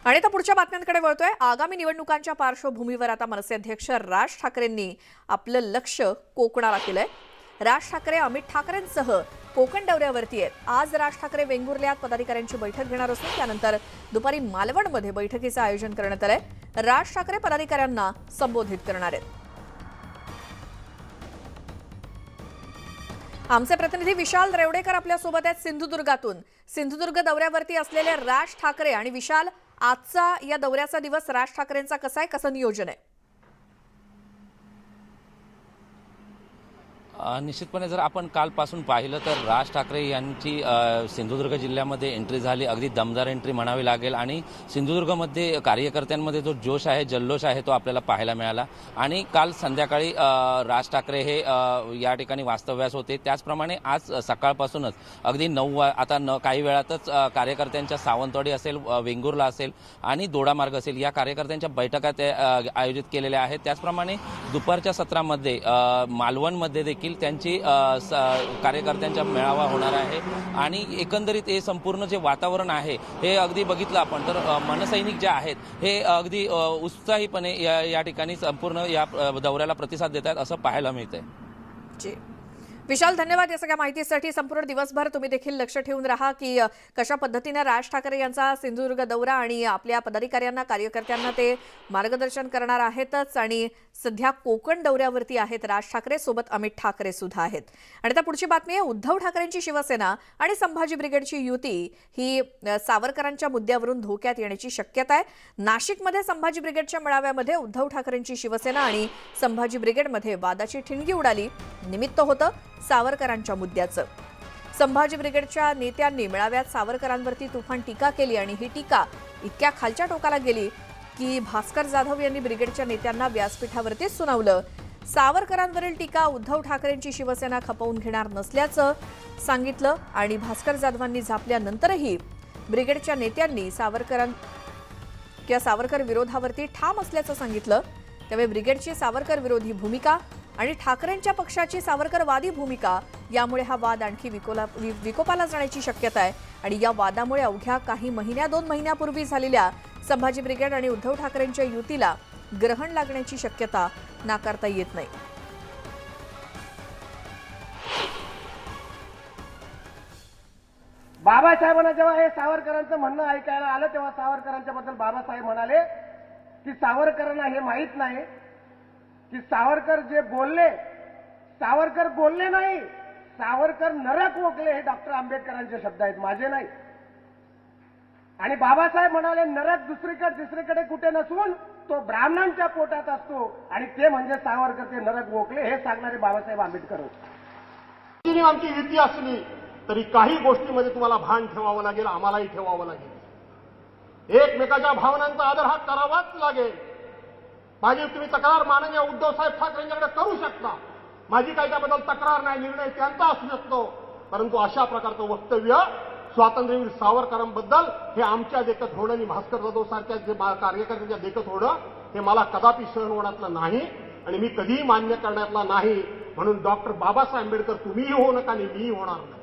आणि आता पुढच्या बातम्यांकडे वळतोय। आगामी निवडणुकांच्या पार्श्वभूमीवर आता मनसे अध्यक्ष राज ठाकरेंनी आपलं लक्ष कोकणाला केलंय। राज ठाकरे अमित ठाकरेंसह कोकण दौऱ्यावरती आहेत। आज राज ठाकरे वेंगुर्ल्यात पदाधिकाऱ्यांची बैठक घेणार असून त्यानंतर दुपारी मालवणमध्ये बैठकीचं आयोजन करण्यात आलंय। राज ठाकरे पदाधिकाऱ्यांना संबोधित करणार आहेत। आमचे प्रतिनिधी विशाल रेवडेकर आपल्या सोबत आहेत सिंधुदुर्गातून। सिंधुदुर्ग दौऱ्यावरती असलेले राज ठाकरे आणि विशाल, आजचा या दौऱ्याचा दिवस राज ठाकरेंचा कसा आहे, कसं नियोजन आहे? निश्चितपणे जर आपण कालपासून पाहिलं तर राज ठाकरे यांची सिंधुदुर्ग जिल्ह्यामध्ये एंट्री झाली। अगदी दमदार एंट्री म्हणावी लागेल आणि सिंधुदुर्गमध्ये कार्यकर्त्यांमध्ये जो जोश आहे, जल्लोष आहे तो आपल्याला पाहायला मिळाला। आणि काल संध्याकाळी राज ठाकरे हे या ठिकाणी वास्तव्यास होते। त्याचप्रमाणे आज सकाळपासूनच अगदी काही वेळातच कार्यकर्त्यांच्या सावंतवाडी असेल, वेंगुर्ला असेल आणि दोडामार्ग असेल या कार्यकर्त्यांच्या बैठका ते आयोजित केलेल्या आहेत। त्याचप्रमाणे दुपारच्या सत्रामध्ये मालवणमध्ये देखील त्यांची कार्यकर्त्यांचा मेळावा होणार आहे। आणि एकंदरीत हे संपूर्ण जे वातावरण आहे हे अगदी बघितलं आपण तर मनसैनिक जे आहेत हे अगदी उत्साहीपणे या ठिकाणी संपूर्ण या दौऱ्याला प्रतिसाद देत आहेत असं पाहायला मिळतंय। जी विशाल, धन्यवाद या सगळ्या माहितीसाठी। संपूर्ण दिवसभर तुम्ही देखील लक्ष ठेवून राहा की कशा पद्धतीने राज ठाकरे यांचा सिंधुदुर्ग दौरा आणि आपल्या पदाधिकाऱ्यांना, कार्यकर्त्यांना ते मार्गदर्शन करणार आहेतच। आणि सध्या कोकण दौऱ्यावरती आहेत राज ठाकरे, सोबत अमित ठाकरे सुद्धा आहेत। आणि आता पुढची बातमी आहे, उद्धव ठाकरेंची शिवसेना आणि संभाजी ब्रिगेडची युती ही सावरकरांच्या मुद्द्यावरून धोक्यात येण्याची शक्यता आहे। नाशिकमध्ये संभाजी ब्रिगेडच्या मेळाव्यामध्ये उद्धव ठाकरेंची शिवसेना आणि संभाजी ब्रिगेडमध्ये वादाची ठिणगी उडाली। निमित्त होतं सावरकरांच्या मुद्द्याचं। संभाजी ब्रिगेडच्या नेत्यांनी मेळाव्यात सावरकरांवरती तुफान टीका केली आणि ही टीका इतक्या खालच्या टोकाला गेली की भास्कर जाधव यांनी ब्रिगेडच्या नेत्यांना व्यासपीठावरतीच सुनावलं। सावरकरांवरील टीका उद्धव ठाकरेंची शिवसेना खपवून घेणार नसल्याचं सांगितलं आणि भास्कर जाधवांनी झापल्यानंतरही ब्रिगेडच्या नेत्यांनी सावरकर विरोधावरती ठाम असल्याचं सांगितलं। त्यामुळे ब्रिगेडची सावरकर विरोधी भूमिका आणि ठाकरेंच्या पक्षाची सावरकरवादी भूमिका यामुळे हा वाद आणखी विकोपाला जाण्याची शक्यता आहे। आणि या वादामुळे अवघ्या काही दोन महिन्यापूर्वी झालेल्या संभाजी ब्रिगेड आणि उद्धव ठाकरेंच्या युतीला ग्रहण लागण्याची शक्यता नाकारता येत नाही। बाबासाहेबांना जेव्हा हे सावरकरांचं म्हणणं ऐकायला आलं तेव्हा सावरकरांच्या बद्दल बाबासाहेब म्हणाले की सावरकरांना हे माहित नाही की सावरकर जे बोलले, सावरकर बोलले नाही, सावरकर नरक वोकले, हे डॉक्टर आंबेडकरांचे शब्द आहेत, माझे नाही। आणि बाबासाहेब म्हणाले नरक दुसरीकडे कुठे नसून तो ब्राह्मणांच्या पोटात असतो आणि ते म्हणजे सावरकर, ते नरक वोकले, हे सांगणारे बाबासाहेब आंबेडकर होते। आमची युती असली तरी काही गोष्टीमध्ये तुम्हाला भान ठेवावं लागेल, आम्हालाही ठेवावं लागेल। एकमेकाच्या भावनांचा आदर हा करावाच लागेल। माझी तुम्ही तक्रार माननीय उद्धव साहेब ठाकरे यांच्याकडे करू शकता, माझी काही त्याबद्दल तक्रार नाही, निर्णय त्यांचा असू शकतो। परंतु अशा प्रकारचं वक्तव्य स्वातंत्र्यवीर सावरकरांबद्दल हे आमच्या देखत होणं आणि भास्कर जाधव सारख्या जे कार्यकर्त्यांच्या देखत होणं हे मला कदापि सहन होण्यातलं नाही आणि मी कधीही मान्य करण्यातला नाही। म्हणून डॉक्टर बाबासाहेब आंबेडकर तुम्हीही होऊ नका आणि मीही होणार नाही।